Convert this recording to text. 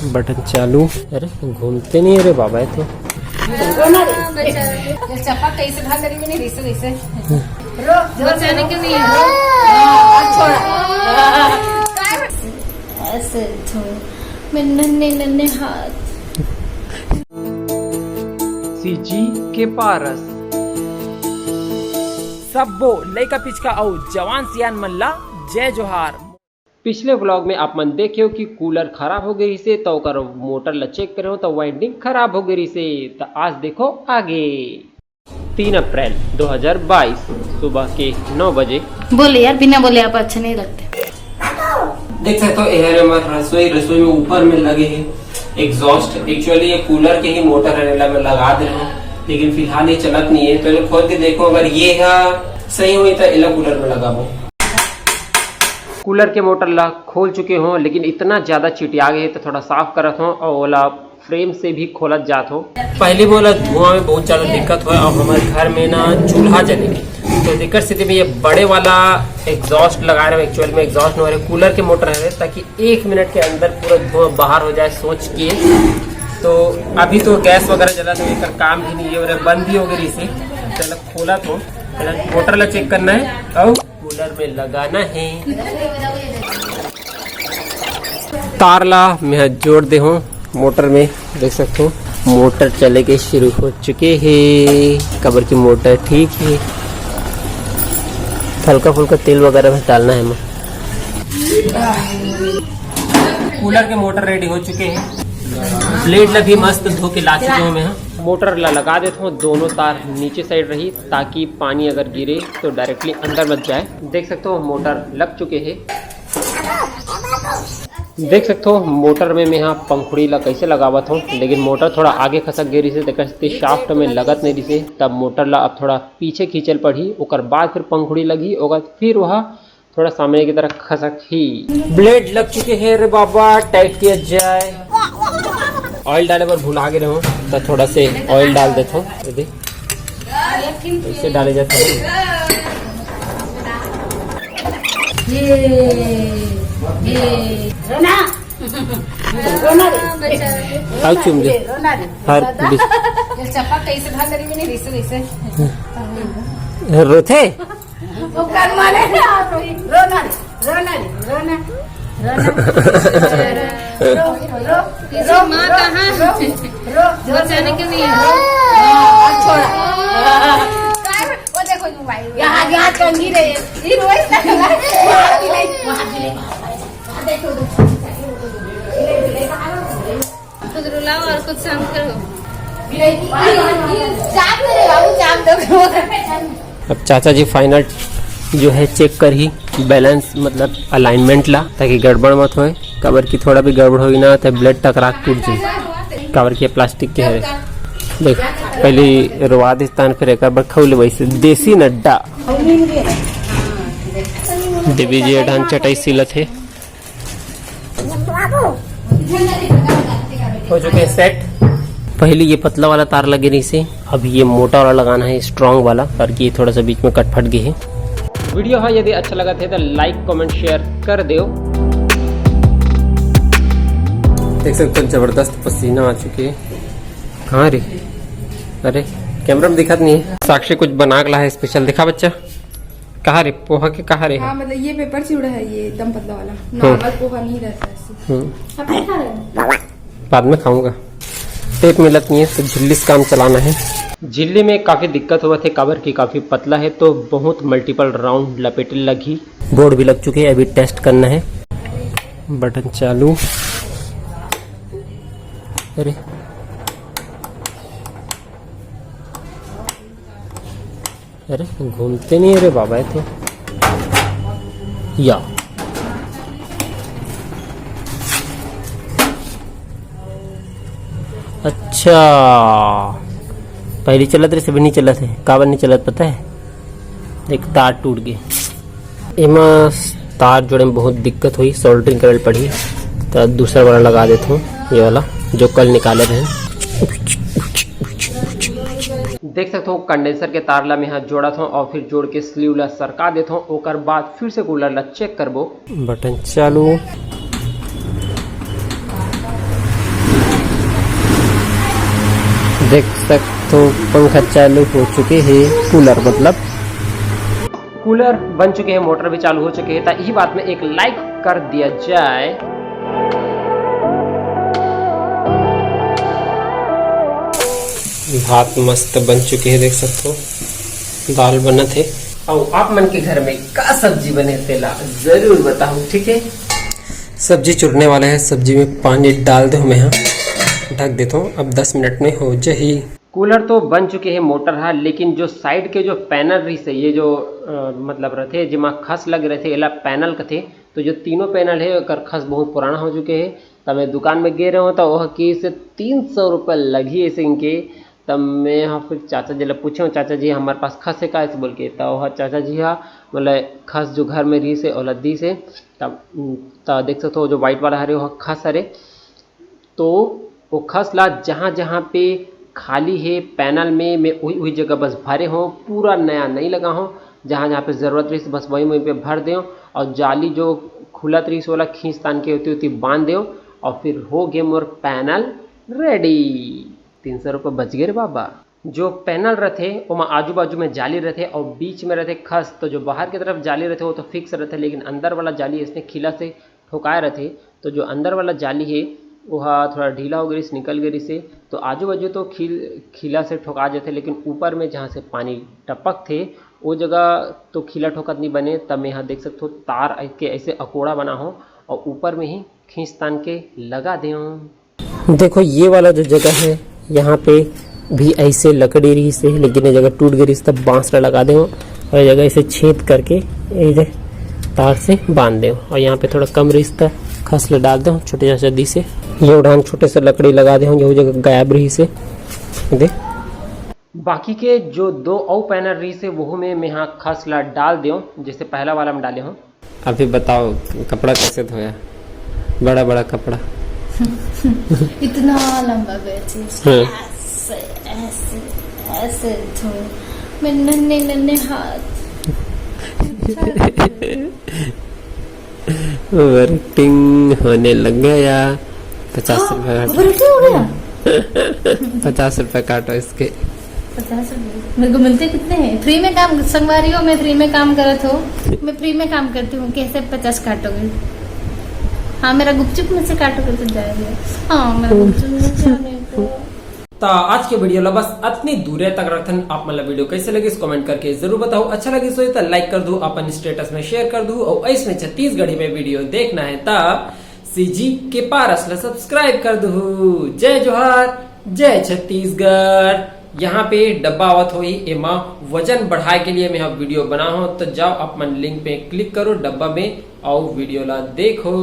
Button चालू। अरे घूमते नहीं, अरे बाबा है तो चप्पा कैसे भाग रही नहीं बचाने के लिए ऐसे मैं नन्हे हाथ सीजी के पारस सबो लइका पिचका और जवान सियान मल्ला जय जोहार। पिछले व्लॉग में आप मन देखे हो कि कूलर खराब हो गई से तो कर मोटर ला चेक करे हो तो वाइंडिंग खराब हो गई से। तो आज देखो आगे 3 अप्रैल 2022 सुबह के 9 बजे। बोले यार बिना बोले आप अच्छे नहीं लगते। देख सकते हो यह हमारे रसोई में ऊपर में लगे हैं एग्जॉस्ट। एक्चुअली ये कूलर के ही मोटर है मैं लगा दे रहा हूँ, लेकिन फिलहाल ये चलत नहीं है। तो ये खोल के देखो, अगर ये सही हुई तो इला कूलर में लगाओ। कूलर के मोटर ला खोल चुके हो, लेकिन इतना ज्यादा चिटिया गए तो थोड़ा साफ करत हो और ओला फ्रेम से भी खोलत जात हो। पहले बोला धुआं में बहुत ज्यादा दिक्कत हो और हमारे घर में ना चूल्हा जले, तो दिक्कत स्थिति में ये बड़े वाला एग्जॉस्ट लगा रहे हैं। एक्चुअल में एग्जॉस्ट नहीं हो रहे, कूलर के मोटर है ताकि 1 मिनट के अंदर पूरा धुआं बाहर हो जाए सोच के। तो अभी तो गैस वगैरह जला तो एक काम भी नहीं है, बंद भी हो गई इसे। चलो खोला तो मोटर ला चेक करना है और कूलर में लगाना है। तार ला मैं जोड़ दे हूँ मोटर में, देख सकते हो मोटर चले के शुरू हो चुके हैं। कबर की मोटर ठीक है, हल्का फुल्का तेल वगैरह में डालना है। कूलर के मोटर रेडी हो चुके हैं। ब्लेड ला भी मस्त धो के ला चुके हूँ मैं। मोटर ला लगा देता हूँ, दोनों तार नीचे साइड रही ताकि पानी अगर गिरे तो डायरेक्टली अंदर मत जाए। देख सकते हो मोटर लग चुके हैं। देख सकते हो मोटर में मैं यहाँ पंखुड़ी ला कैसे लगावत हूँ, लेकिन मोटर थोड़ा आगे खसक गई रही से देखते शाफ्ट में लगत नहीं रही से। तब मोटर ला अब थोड़ा पीछे खींचल पड़ी, ओकर बाद फिर पंखुड़ी लगी होगा, फिर वह थोड़ा सामने की तरफ खसक ही। ब्लेड लग चुके हैं रे बाबा, टाइट किया जाए। ऑयल डाले पर भूल आगे रहो तो थोड़ा से ऑयल डाल देता हूँ। ऐसे डाले जाते हैं। चुम दे हर चप्पा कैसे भाग रही नहीं रोथे माँ कहाँ बचाने के लिए वो देखो यहाँ कंगी रही खुद रुलाओ और कुछ शांत करो। अब चाचा जी फाइनल जो है चेक कर ही बैलेंस मतलब अलाइनमेंट ला, ताकि गड़बड़ मत होए। कवर की थोड़ा भी गड़बड़ होगी ना तो ब्लेड टकरा टूट जाए। कवर के प्लास्टिक के है, देख पहले रुवाद स्थान फिर एक बार खौले वैसे देसी नड्डा डिवीजी ढान चटाई सिलत है। हो चुके सेट। पहले ये पतला वाला तार लगे रही से, अब ये मोटा वाला लगाना है स्ट्रॉन्ग वाला, और ये थोड़ा सा बीच में कट फट गए है। वीडियो है यदि अच्छा लगा थे तो लाइक कमेंट शेयर कर दो। देख सकते हो जबरदस्त पसीना आ चुके हैं। कहाँ रे? अरे कैमरा में दिखत नहीं है। साक्षी कुछ बना ला है स्पेशल, दिखा बच्चा। कहाँ रे पोहा के कहाँ रे? हाँ मतलब ये पेपर चिवड़ा है, ये एकदम पतला वाला, नॉर्मल पोहा नहीं रहता ऐसे। आप नहीं खा रहे हो? बाद में खाऊंगा। टेप मिलत नहीं है तो झिल्ली से काम चलाना है। झिल्ली में काफी दिक्कत हुआ थे, कवर की काफी पतला है तो बहुत मल्टीपल राउंड लपेटे लगी। बोर्ड भी लग चुके हैं, अभी टेस्ट करना है। बटन चालू। अरे अरे घूमते नहीं, अरे बाबा है तो या अच्छा पहले चलत रहे, सभी नहीं चलत है। काबर नहीं चलत पता है, एक तार टूट गए। एमा तार जोड़े में बहुत दिक्कत हुई, सोल्डरिंग करल पड़ी तो दूसरा वाला लगा देता हूँ, ये वाला जो कल निकाले रहे। देख सकते हो कंडेंसर के तार ला मैं यहाँ जोड़ा था और फिर जोड़ के स्लीव ला सरका देता हूँ। ओकर बाद फिर से कूलर ला चेक करबो। बटन चालू। देख सकते हो पंखा चालू हो चुके हैं, कूलर मतलब कूलर बन चुके हैं, मोटर भी चालू हो चुके हैं। तो यही बात में एक लाइक कर दिया जाए। भात मस्त बन चुके हैं, देख सकते हो, दाल बना थे। और आप मन के घर में का सब्जी बने तेला जरूर बताओ, ठीक है। सब्जी चुरने वाला है, सब्जी में पानी डाल दो, मैं यहाँ ढक देता हूँ। अब 10 मिनट में हो जाए। कूलर तो बन चुके हैं, मोटर है, लेकिन जो साइड के जो पैनल रही से ये जो मतलब रहते जिमा खस लग रहे थे, एला पैनल का थे। तो जो तीनों पैनल है अगर खस बहुत पुराना हो चुके हैं। तब मैं दुकान में गे रहा हूँ तो वह की से 300 रुपये लगी ऐसे इनके। तब मैं यहाँ फिर चाचा जी पूछे, चाचा जी हमारे पास खस है का ऐसे बोल के। तो वह चाचा जी हाँ मतलब खस जो घर में रही से और लद्दी से। तब देख सकते हो जो वाइट वाला हरे वह खस हरे। तो वो खस ला जहाँ जहाँ पे खाली है पैनल में मैं वही जगह बस भरे हों, पूरा नया नहीं लगा हों। जहाँ जहाँ पे ज़रूरत रही बस वहीं पे भर दें। और जाली जो खुलत रही वाला खींच तान के होती बांध दें। और फिर हो गए मोर पैनल रेडी। 300 रुपये बच गए रे बाबा। जो पैनल रहते वो आजू बाजू में जाली रहते और बीच में रहते खस। तो जो बाहर की तरफ जाली रहते वो तो फिक्स रहते, लेकिन अंदर वाला जाली इसने खिला से ठोकाए रहते। तो जो अंदर वाला जाली है वह थोड़ा ढीला हो गई, निकल गई से। तो आजू बाजू तो खिला से ठोका जाते, लेकिन ऊपर में जहाँ से पानी टपक थे वो जगह तो खिला ठोकत नहीं बने। तब मैं यहाँ देख सकते हो तार के ऐसे अकोड़ा बना हो और ऊपर में ही खींच तान के लगा दें। देखो ये वाला जो जगह है यहाँ पे भी ऐसे लकड़ी रही से, लेकिन ये जगह टूट गई तब बांस लगा दें और ये जगह ऐसे छेद करके इधर तार से बांध दें। और यहाँ पे थोड़ा कम रिश्ता खसले डाल दें छोटे जदी से। ये उड़ान छोटे से लकड़ी लगा दे जो जगह गायब रही से दे। बाकी के जो 2 और पैनल रही से वो में मैं यहाँ खसला डाल दूँ जैसे पहला वाला में डाले हूँ। अभी बताओ कपड़ा कैसे धोया, बड़ा बड़ा कपड़ा इतना लंबा बेचे ऐसे ऐसे ऐसे धो मैं नन्हे नन्हे हाथ। वर्किंग होने लग गया। 50 रुपये काटो। 50 रुपये काटो इसके। 50 रुपये मेरे को मिलते कितने हैं? फ्री में काम संगवारी हो, मैं फ्री में काम करत हो, मैं फ्री में काम करती हूँ, कैसे 50 काटोगे? हाँ मेरा गुपचुप में से काटोगे तो जाएगा। हाँ मेरा गुपचुप में जाने को। तो आज के वीडियो ला बस इतनी दूर तक रखन। आप मतलब वीडियो कैसे लगे कमेंट करके जरूर बताओ। अच्छा लगे सो तो लाइक कर दो, अपन स्टेटस में शेयर कर दो। और इसमें छत्तीसगढ़ी में वीडियो देखना है तब सीजी के पारस ला सब्सक्राइब कर दो। जय जोहार, जय छत्तीसगढ़। यहाँ पे डब्बा आवत हुई एमा वजन बढ़ाए के लिए मैं वीडियो बना हूं। तो जाओ अपन लिंक पे क्लिक करो डब्बा में और वीडियो ला देखो।